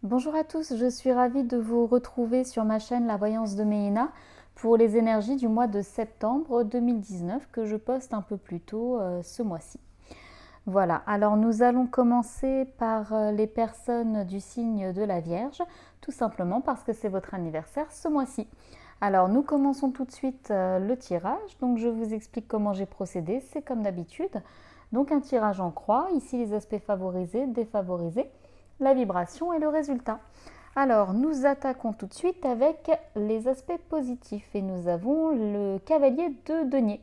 Bonjour à tous, je suis ravie de vous retrouver sur ma chaîne La Voyance de Méhina pour les énergies du mois de septembre 2019 que je poste un peu plus tôt ce mois-ci. Voilà, alors nous allons commencer par les personnes du signe de la Vierge, tout simplement parce que c'est votre anniversaire ce mois-ci. Alors nous commençons tout de suite le tirage, donc je vous explique comment j'ai procédé, c'est comme d'habitude. Donc un tirage en croix, ici les aspects favorisés, défavorisés, la vibration et le résultat. Alors nous attaquons tout de suite avec les aspects positifs et nous avons le cavalier de denier.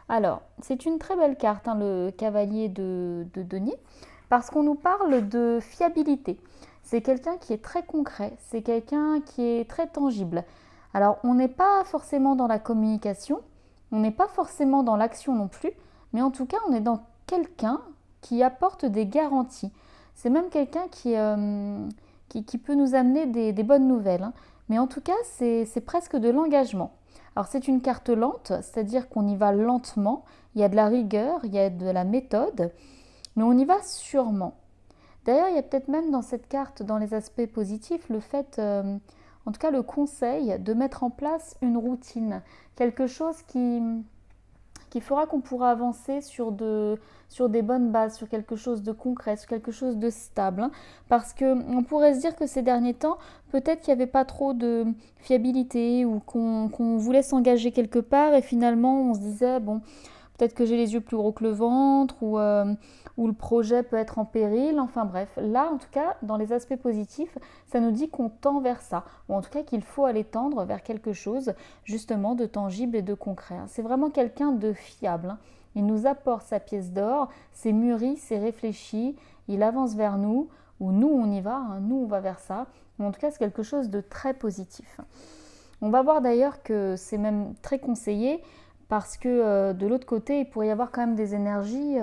Alors, c'est une très belle carte, hein, le cavalier de denier, parce qu'on nous parle de fiabilité. C'est quelqu'un qui est très concret, c'est quelqu'un qui est très tangible. Alors, on n'est pas forcément dans la communication, on n'est pas forcément dans l'action non plus, mais en tout cas, on est dans quelqu'un qui apporte des garanties. C'est même quelqu'un qui peut nous amener des bonnes nouvelles, hein. Mais en tout cas, c'est presque de l'engagement. Alors c'est une carte lente, c'est-à-dire qu'on y va lentement, il y a de la rigueur, il y a de la méthode, mais on y va sûrement. D'ailleurs, il y a peut-être même dans cette carte, dans les aspects positifs, le fait, en tout cas le conseil, de mettre en place une routine, quelque chose qui fera qu'on pourra avancer sur des bonnes bases, sur quelque chose de concret, sur quelque chose de stable, hein. Parce qu'on pourrait se dire que ces derniers temps, peut-être qu'il n'y avait pas trop de fiabilité ou qu'on voulait s'engager quelque part et finalement on se disait, bon, peut-être que j'ai les yeux plus gros que le ventre ou le projet peut être en péril. Enfin bref, là en tout cas, dans les aspects positifs, ça nous dit qu'on tend vers ça. Ou en tout cas qu'il faut aller tendre vers quelque chose justement de tangible et de concret. C'est vraiment quelqu'un de fiable, hein. Il nous apporte sa pièce d'or, c'est mûri, c'est réfléchi, il avance vers nous, ou nous on y va, hein, nous on va vers ça. En tout cas, c'est quelque chose de très positif. On va voir d'ailleurs que c'est même très conseillé parce que de l'autre côté, il pourrait y avoir quand même des énergies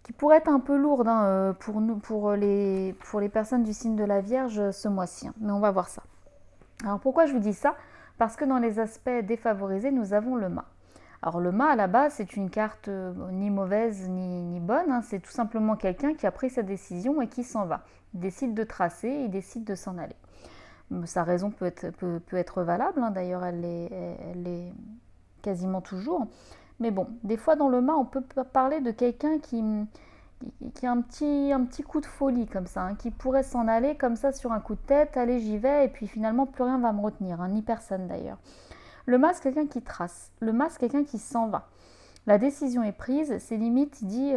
qui pourraient être un peu lourdes, hein, pour les personnes du signe de la Vierge ce mois-ci, hein. Mais on va voir ça. Alors pourquoi je vous dis ça? Parce que dans les aspects défavorisés, nous avons le mât. Alors le mât à la base, c'est une carte ni mauvaise ni bonne, hein. C'est tout simplement quelqu'un qui a pris sa décision et qui s'en va. Il décide de tracer, il décide de s'en aller. Sa raison peut être valable, hein. D'ailleurs elle est quasiment toujours. Mais bon, des fois dans le mât, on peut parler de quelqu'un qui a un petit coup de folie comme ça, hein, qui pourrait s'en aller comme ça sur un coup de tête, allez j'y vais, et puis finalement plus rien va me retenir, hein, ni personne d'ailleurs. Le mât, c'est quelqu'un qui trace, le mât, c'est quelqu'un qui s'en va. La décision est prise, c'est limite dit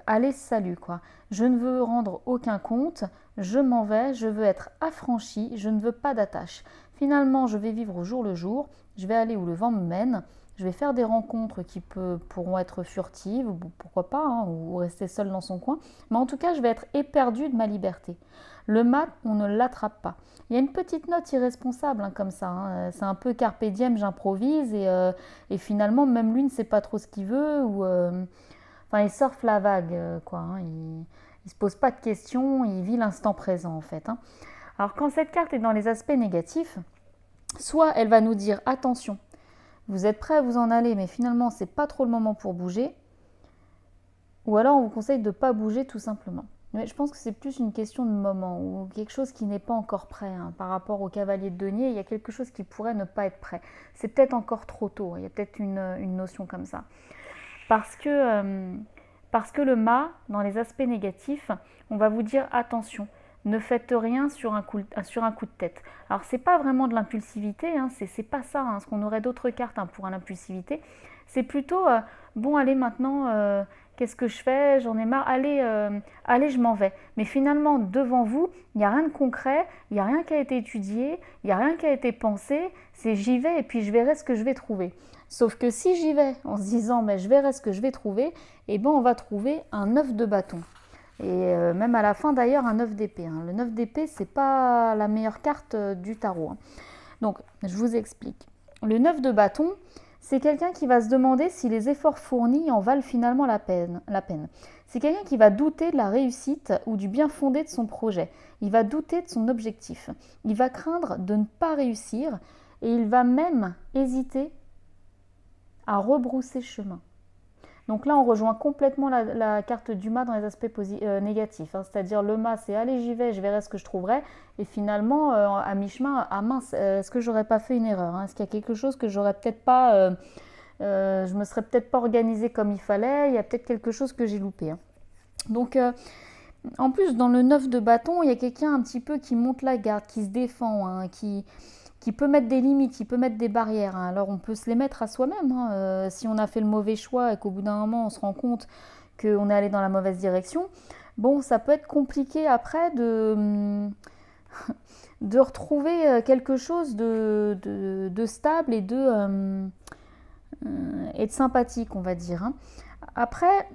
allez salut quoi. Je ne veux rendre aucun compte, je m'en vais, je veux être affranchi, je ne veux pas d'attache. Finalement, je vais vivre au jour le jour, je vais aller où le vent me mène, je vais faire des rencontres qui pourront être furtives, ou pourquoi pas, hein, ou rester seul dans son coin, mais en tout cas, je vais être éperdu de ma liberté. Le mat, on ne l'attrape pas. Il y a une petite note irresponsable, hein, comme ça, hein. C'est un peu carpe diem, j'improvise, et finalement, même lui ne sait pas trop ce qu'il veut, enfin, il surfe la vague, quoi, hein. Il se pose pas de questions, il vit l'instant présent, en fait, hein. Alors, quand cette carte est dans les aspects négatifs, soit elle va nous dire attention, vous êtes prêt à vous en aller, mais finalement, c'est pas trop le moment pour bouger, ou alors on vous conseille de ne pas bouger tout simplement. Mais je pense que c'est plus une question de moment ou quelque chose qui n'est pas encore prêt, hein. Par rapport au cavalier de denier, il y a quelque chose qui pourrait ne pas être prêt. C'est peut-être encore trop tôt, hein. Il y a peut-être une notion comme ça. Parce que le mât, dans les aspects négatifs, on va vous dire attention, ne faites rien sur un coup de tête. Alors c'est pas vraiment de l'impulsivité, hein, c'est pas ça, hein, parce qu'on aurait d'autres cartes, hein, pour l'impulsivité. C'est plutôt bon allez maintenant, qu'est-ce que je fais? J'en ai marre, allez je m'en vais. Mais finalement devant vous, il n'y a rien de concret, il n'y a rien qui a été étudié, il n'y a rien qui a été pensé, c'est j'y vais et puis je verrai ce que je vais trouver. Sauf que si j'y vais en se disant mais je verrai ce que je vais trouver, eh ben on va trouver un 9 de bâton. Et même à la fin d'ailleurs un 9 d'épée, hein. Le 9 d'épée c'est pas la meilleure carte du tarot, hein. Donc je vous explique. Le 9 de bâton, c'est quelqu'un qui va se demander si les efforts fournis en valent finalement la peine. C'est quelqu'un qui va douter de la réussite ou du bien fondé de son projet. Il va douter de son objectif. Il va craindre de ne pas réussir et il va même hésiter à rebrousser chemin. Donc là, on rejoint complètement la carte du mât dans les aspects négatifs. Hein. C'est-à-dire le mât, c'est allez, j'y vais, je verrai ce que je trouverai. Et finalement, à mi-chemin, ah mince, est-ce que j'aurais pas fait une erreur, hein? Est-ce qu'il y a quelque chose que j'aurais peut-être pas, je me serais peut-être pas organisée comme il fallait. Il y a peut-être quelque chose que j'ai loupé. Hein. Donc, en plus, dans le 9 de bâton, il y a quelqu'un un petit peu qui monte la garde, qui se défend, hein, qui peut mettre des limites, qui peut mettre des barrières. Hein. Alors on peut se les mettre à soi-même. Hein. Si on a fait le mauvais choix et qu'au bout d'un moment on se rend compte qu'on est allé dans la mauvaise direction, bon, ça peut être compliqué après de retrouver quelque chose de stable et de sympathique, on va dire. Hein. Après,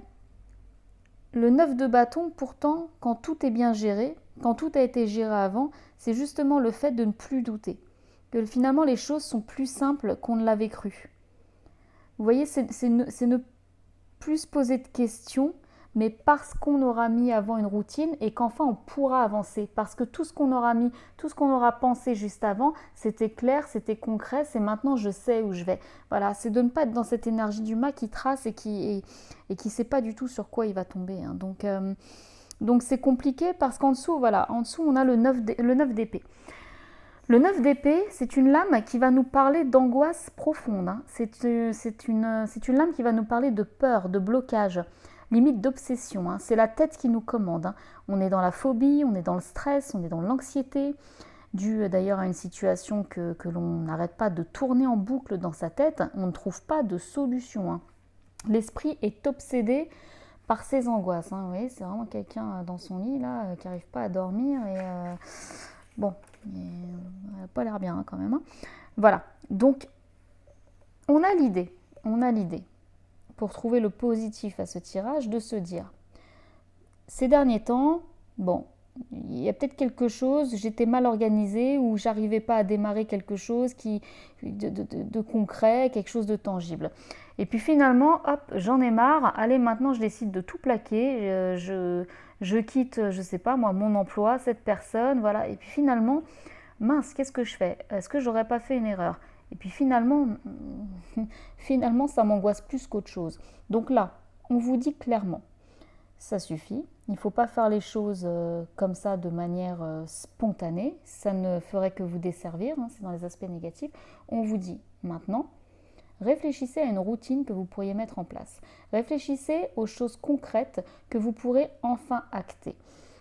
le 9 de bâton, pourtant, quand tout est bien géré, quand tout a été géré avant, c'est justement le fait de ne plus douter. Que finalement les choses sont plus simples qu'on ne l'avait cru. Vous voyez, c'est ne plus se poser de questions, mais parce qu'on aura mis avant une routine et qu'enfin on pourra avancer. Parce que tout ce qu'on aura mis, tout ce qu'on aura pensé juste avant, c'était clair, c'était concret, c'est maintenant je sais où je vais. Voilà, c'est de ne pas être dans cette énergie du mât qui trace et qui sait pas du tout sur quoi il va tomber. Hein. Donc c'est compliqué parce qu'en dessous, voilà, en dessous on a le 9 d'épée. Le 9 d'épée, c'est une lame qui va nous parler d'angoisse profonde. Hein. C'est une lame qui va nous parler de peur, de blocage, limite d'obsession. Hein. C'est la tête qui nous commande. Hein. On est dans la phobie, on est dans le stress, on est dans l'anxiété, due d'ailleurs à une situation que l'on n'arrête pas de tourner en boucle dans sa tête. On ne trouve pas de solution. Hein. L'esprit est obsédé par ses angoisses. Hein. Vous voyez, c'est vraiment quelqu'un dans son lit là, qui n'arrive pas à dormir et... Bon, elle n'a pas l'air bien hein, quand même. Hein. Voilà, donc on a l'idée, pour trouver le positif à ce tirage, de se dire, ces derniers temps, bon, il y a peut-être quelque chose, j'étais mal organisée ou j'arrivais pas à démarrer quelque chose de concret, quelque chose de tangible. Et puis finalement, hop, j'en ai marre, allez maintenant je décide de tout plaquer, je quitte, je sais pas moi, mon emploi, cette personne, voilà. Et puis finalement, mince, qu'est-ce que je fais? Est-ce que j'aurais pas fait une erreur? Et puis finalement, ça m'angoisse plus qu'autre chose. Donc là, on vous dit clairement, ça suffit. Il ne faut pas faire les choses comme ça de manière spontanée. Ça ne ferait que vous desservir, hein, c'est dans les aspects négatifs. On vous dit maintenant, réfléchissez à une routine que vous pourriez mettre en place. Réfléchissez aux choses concrètes que vous pourrez enfin acter.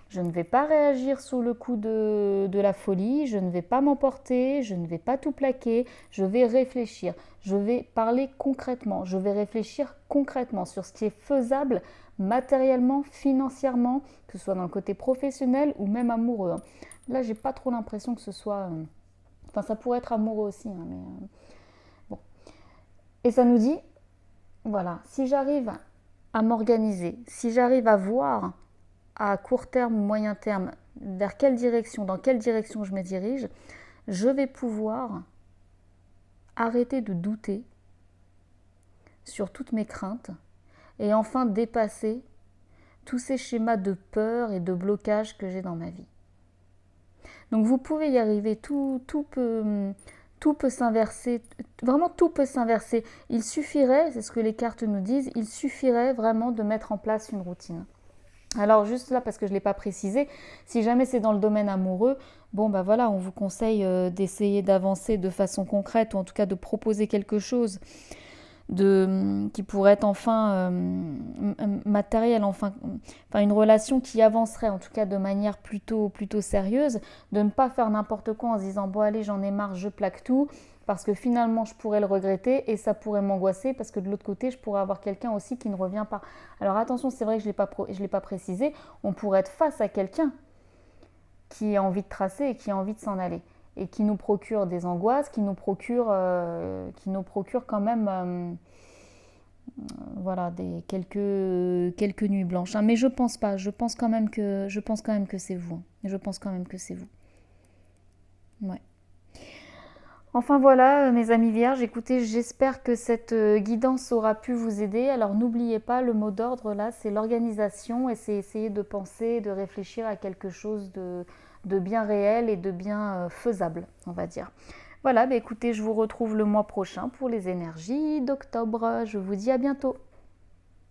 Je ne vais pas réagir sous le coup de la folie, je ne vais pas m'emporter, je ne vais pas tout plaquer, je vais réfléchir, je vais parler concrètement, je vais réfléchir concrètement sur ce qui est faisable matériellement, financièrement, que ce soit dans le côté professionnel ou même amoureux. Là, j'ai pas trop l'impression que ce soit... Enfin, ça pourrait être amoureux aussi, hein, mais... Bon. Et ça nous dit, voilà, si j'arrive à m'organiser, si j'arrive à voir à court terme ou moyen terme vers quelle direction, dans quelle direction je me dirige, je vais pouvoir arrêter de douter sur toutes mes craintes et enfin dépasser tous ces schémas de peur et de blocage que j'ai dans ma vie. Donc vous pouvez y arriver, tout peut s'inverser, vraiment tout peut s'inverser. Il suffirait, c'est ce que les cartes nous disent, il suffirait vraiment de mettre en place une routine. Alors juste là, parce que je ne l'ai pas précisé, si jamais c'est dans le domaine amoureux, bon bah voilà, on vous conseille d'essayer d'avancer de façon concrète ou en tout cas de proposer quelque chose qui pourrait être enfin matériel, enfin une relation qui avancerait en tout cas de manière plutôt sérieuse, de ne pas faire n'importe quoi en se disant bon allez j'en ai marre, je plaque tout, parce que finalement je pourrais le regretter et ça pourrait m'angoisser parce que de l'autre côté je pourrais avoir quelqu'un aussi qui ne revient pas. Alors attention, c'est vrai que je ne l'ai pas précisé, on pourrait être face à quelqu'un qui a envie de tracer et qui a envie de s'en aller et qui nous procure des angoisses, qui nous procure quand même voilà, quelques nuits blanches. Hein. Mais je pense pas, je pense quand même que c'est vous. Hein. Je pense quand même que c'est vous. Ouais. Enfin voilà mes amis vierges, écoutez, j'espère que cette guidance aura pu vous aider. Alors n'oubliez pas, le mot d'ordre là, c'est l'organisation et c'est essayer de penser, de réfléchir à quelque chose de bien réel et de bien faisable, on va dire. Voilà, écoutez, je vous retrouve le mois prochain pour les énergies d'octobre. Je vous dis à bientôt.